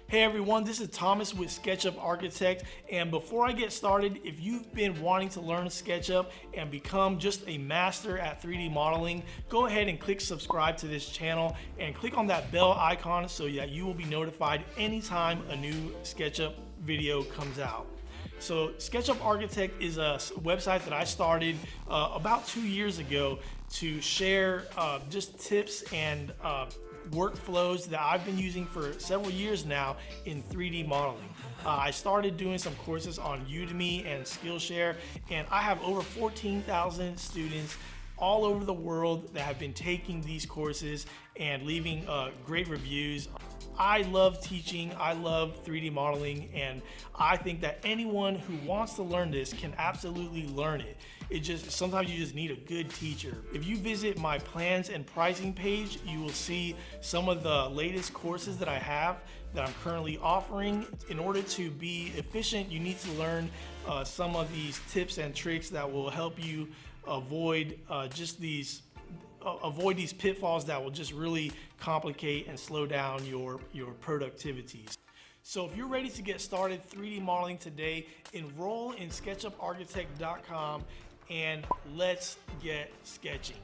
Hey everyone, this is Thomas with SketchUp Architect, and before I get started, if you've been wanting to learn SketchUp and become just a master at 3D modeling, go ahead and click subscribe to this channel and click on that bell icon so that you will be notified anytime a new SketchUp video comes out. So SketchUp Architect is a website that I started about 2 years ago to share just tips and workflows that I've been using for several years now in 3D modeling. I started doing some courses on Udemy and Skillshare, and I have over 14,000 students all over the world that have been taking these courses and leaving great reviews. I love teaching, I love 3D modeling, and I think that anyone who wants to learn this can absolutely learn it. Sometimes you just need a good teacher. If you visit my plans and pricing page, you will see some of the latest courses that I have that I'm currently offering. In order to be efficient, you need to learn some of these tips and tricks that will help you avoid these pitfalls that will just really complicate and slow down your productivity. So if you're ready to get started 3D modeling today, enroll in SketchUparchitect.com and let's get sketching.